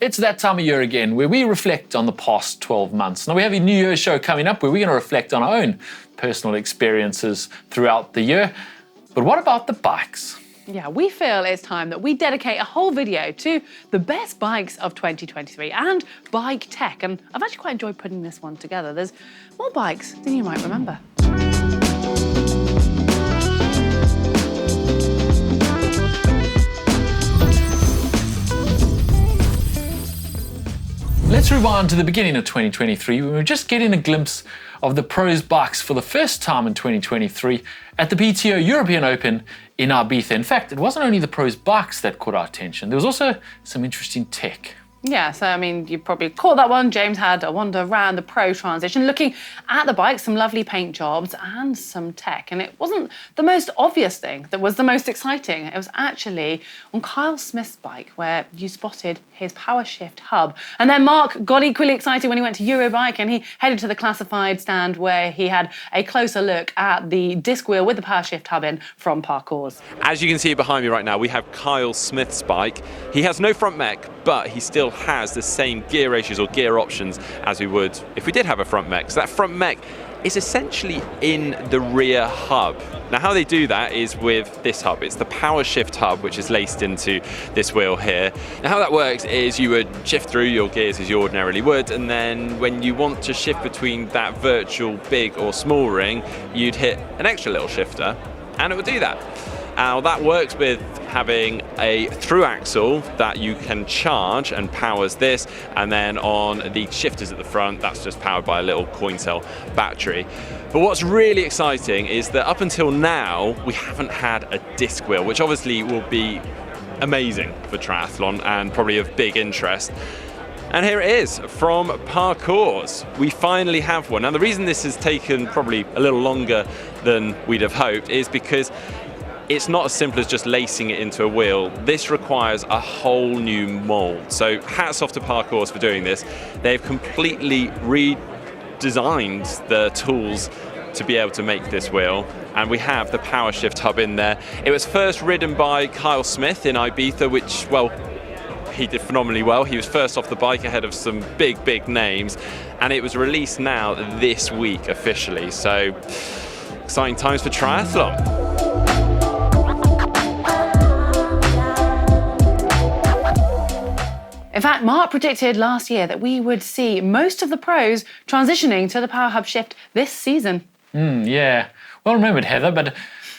It's that time of year again where we reflect on the past 12 months. Now we have a New Year's show coming up where we're going to reflect on our own personal experiences throughout the year. But what about the bikes? Yeah, we feel it's time that we dedicate a whole video to the best bikes of 2023 and bike tech. And I've actually quite enjoyed putting this one together. There's more bikes than you might remember. Let's rewind to the beginning of 2023 when we were just getting a glimpse of the pros bikes for the first time in 2023 at the PTO European Open in Ibiza. In fact, it wasn't only the pros bikes that caught our attention, there was also some interesting tech. Yeah, so I mean, you probably caught that one. James had a wander around the pro transition, looking at the bikes, some lovely paint jobs and some tech. And it wasn't the most obvious thing that was the most exciting. It was actually on Kyle Smith's bike where you spotted his powershift hub. And then Mark got equally excited when he went to Eurobike and he headed to the classified stand where he had a closer look at the disc wheel with the powershift hub in from Parcours. As you can see behind me right now, we have Kyle Smith's bike. He has no front mech, but he still has the same gear ratios or gear options as we would if we did have a front mech. So that front mech is essentially in the rear hub. Now how they do that is with this hub. It's the powershift hub, which is laced into this wheel here. Now how that works is you would shift through your gears as you ordinarily would, and then when you want to shift between that virtual big or small ring, you'd hit an extra little shifter and it would do that. Now that works with having a through axle that you can charge and powers this, and then on the shifters at the front, that's just powered by a little coin cell battery. But what's really exciting is that up until now, we haven't had a disc wheel, which obviously will be amazing for triathlon and probably of big interest. And here it is from Parcours. We finally have one. Now the reason this has taken probably a little longer than we'd have hoped is because it's not as simple as just lacing it into a wheel. This requires a whole new mold. So hats off to Parcours for doing this. They've completely redesigned the tools to be able to make this wheel. And we have the powershift hub in there. It was first ridden by Kyle Smith in Ibiza, which, well, he did phenomenally well. He was first off the bike ahead of some big names. And it was released now this week officially. So exciting times for triathlon. In fact, Mark predicted last year that we would see most of the pros transitioning to the Power Hub shift this season. Yeah, well remembered, Heather, but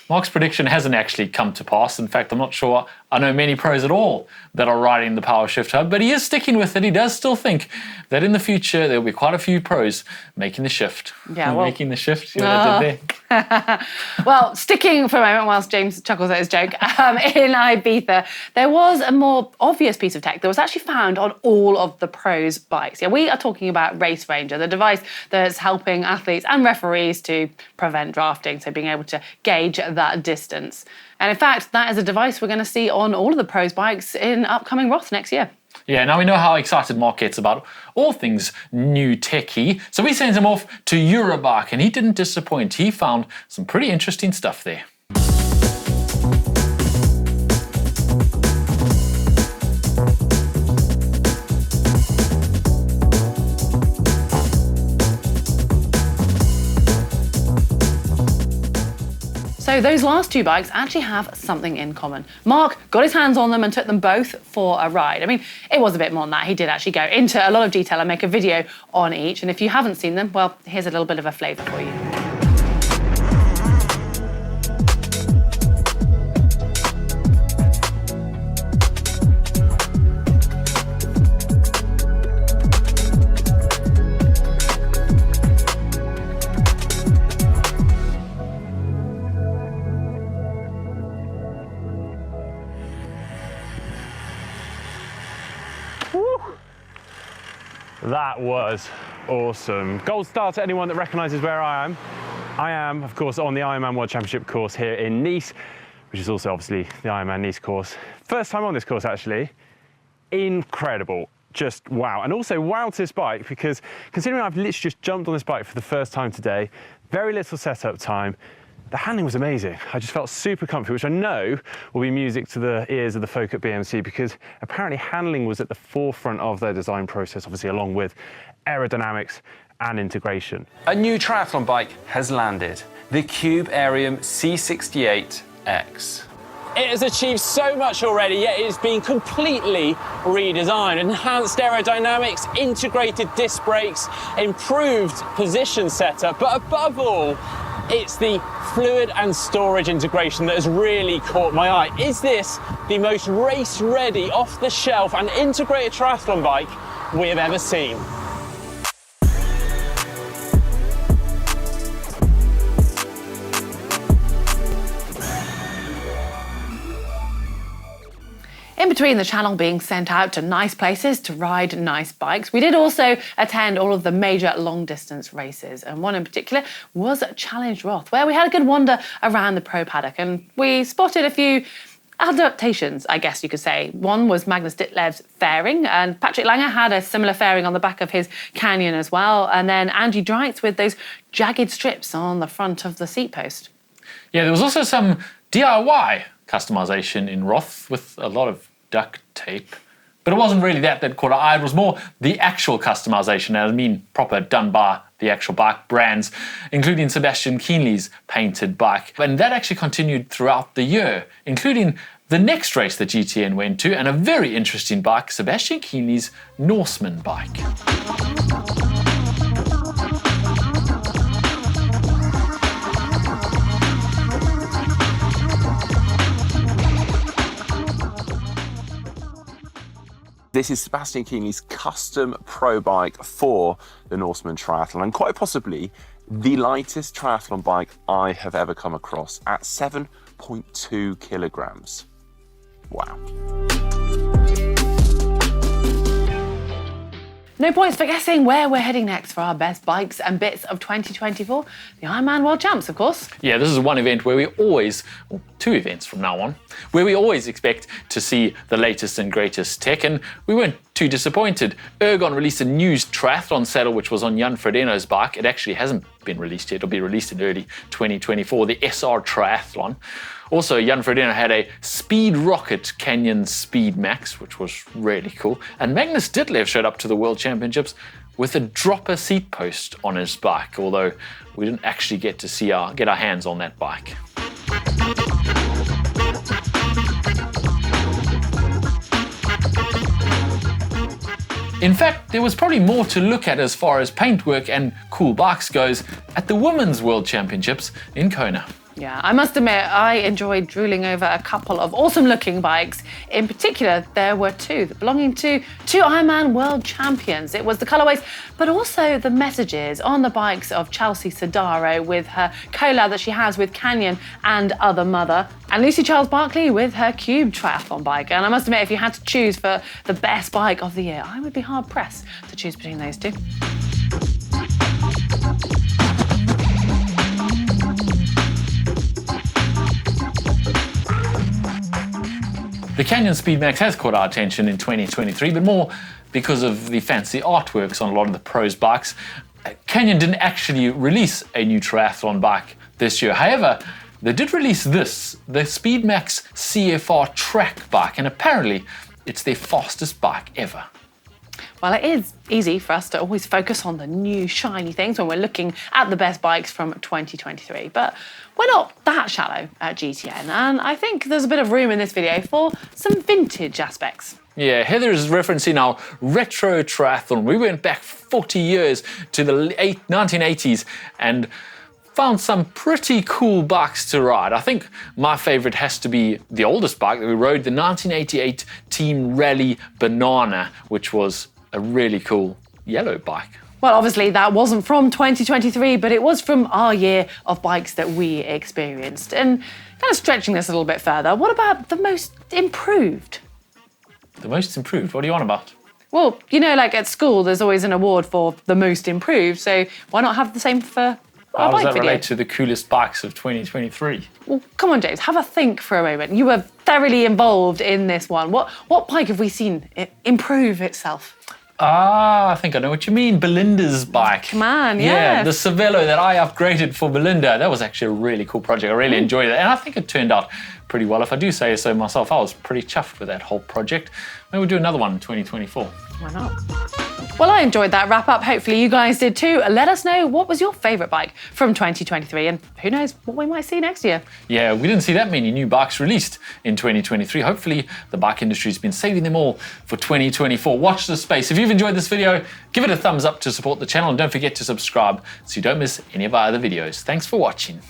Mark's prediction hasn't actually come to pass. In fact, I'm not sure I know many pros at all that are riding the powershift hub, but he is sticking with it. He does still think that in the future there'll be quite a few pros making the shift. Yeah, well, making the shift, see what I did there? Well, sticking for a moment whilst James chuckles at his joke, in Ibiza, there was a more obvious piece of tech that was actually found on all of the pros' bikes. Yeah, we are talking about RaceRanger, the device that's helping athletes and referees to prevent drafting, so being able to gauge that distance. And in fact, that is a device we're going to see on all of the pros' bikes in upcoming Roth next year. Yeah, now we know how excited Mark gets about all things new techie, so we sent him off to Eurobike and he didn't disappoint. He found some pretty interesting stuff there. So those last two bikes actually have something in common. Mark got his hands on them and took them both for a ride. I mean, it was a bit more than that. He did actually go into a lot of detail and make a video on each. And if you haven't seen them, well, here's a little bit of a flavour for you. That was awesome. Gold star to anyone that recognises where I am. I am, of course, on the Ironman World Championship course here in Nice, which is also obviously the Ironman Nice course. First time on this course, actually. Incredible. Just wow. And also wow to this bike, because considering I've literally just jumped on this bike for the first time today, very little setup time, the handling was amazing. I just felt super comfy, which I know will be music to the ears of the folk at BMC, because apparently handling was at the forefront of their design process, obviously along with aerodynamics and integration. A new triathlon bike has landed, the Cube Aerium C68X. It has achieved so much already, yet it's been completely redesigned. Enhanced aerodynamics, integrated disc brakes, improved position setup, but above all, it's the fluid and storage integration that has really caught my eye. Is this the most race-ready, off-the-shelf and integrated triathlon bike we have ever seen? In between the channel being sent out to nice places to ride nice bikes, we did also attend all of the major long-distance races, and one in particular was Challenge Roth, where we had a good wander around the pro paddock, and we spotted a few adaptations, I guess you could say. One was Magnus Ditlev's fairing, and Patrick Langer had a similar fairing on the back of his Canyon as well, and then Andy Dreitz with those jagged strips on the front of the seat post. Yeah, there was also some DIY customization in Roth with a lot of duct tape. But it wasn't really that caught our eye. It was more the actual customization, I mean proper done by the actual bike brands, including Sebastian Kienle's painted bike. And that actually continued throughout the year, including the next race that GTN went to, and a very interesting bike, Sebastian Kienle's Norseman bike. This is Sebastian Kienle's custom pro bike for the Norseman triathlon, and quite possibly the lightest triathlon bike I have ever come across at 7.2 kilograms. Wow. No points for guessing where we're heading next for our best bikes and bits of 2024. The Ironman World Champs, of course. Yeah, this is one event where we always, or two events from now on, where we always expect to see the latest and greatest tech, and we weren't too disappointed. Ergon released a new triathlon saddle, which was on Jan Frodeno's bike. It actually hasn't been released yet. It'll be released in early 2024, the SR Triathlon. Also, Jan Frodeno had a Speed Rocket Canyon Speedmax, which was really cool. And Magnus Ditlev showed up to the World Championships with a dropper seat post on his bike, although we didn't actually get to get our hands on that bike. In fact, there was probably more to look at as far as paintwork and cool bikes goes at the Women's World Championships in Kona. Yeah, I must admit, I enjoyed drooling over a couple of awesome-looking bikes. In particular, there were two belonging to two Ironman World Champions. It was the colourways, but also the messages on the bikes of Chelsea Sodaro with her collab that she has with Canyon and Other Mother, and Lucy Charles Barkley with her Cube triathlon bike. And I must admit, if you had to choose for the best bike of the year, I would be hard-pressed to choose between those two. The Canyon Speedmax has caught our attention in 2023, but more because of the fancy artworks on a lot of the pros' bikes. Canyon didn't actually release a new triathlon bike this year. However, they did release this, the Speedmax CFR track bike, and apparently it's their fastest bike ever. Well, it is easy for us to always focus on the new shiny things when we're looking at the best bikes from 2023, but we're not that shallow at GTN, and I think there's a bit of room in this video for some vintage aspects. Yeah, Heather is referencing our retro triathlon. We went back 40 years to the 1980s and found some pretty cool bikes to ride. I think my favorite has to be the oldest bike that we rode, the 1988 Team Rally Banana, which was a really cool yellow bike. Well, obviously that wasn't from 2023, but it was from our year of bikes that we experienced. And kind of stretching this a little bit further, what about the most improved? The most improved? What are you on about? Well, you know, like at school, there's always an award for the most improved, so why not have the same for How does that video? relate to the coolest bikes of 2023? Well, come on, James, have a think for a moment. You were thoroughly involved in this one. What bike have we seen improve itself? I think I know what you mean. Belinda's bike. Come on, Yeah, yes. the Cervelo that I upgraded for Belinda. That was actually a really cool project. I really enjoyed it. And I think it turned out pretty well. If I do say so myself, I was pretty chuffed with that whole project. Maybe we'll do another one in 2024. Why not? Well, I enjoyed that wrap up. Hopefully you guys did too. Let us know what was your favourite bike from 2023, and who knows what we might see next year. Yeah, we didn't see that many new bikes released in 2023. Hopefully the bike industry's been saving them all for 2024. Watch this space. If you've enjoyed this video, give it a thumbs up to support the channel, and don't forget to subscribe so you don't miss any of our other videos. Thanks for watching.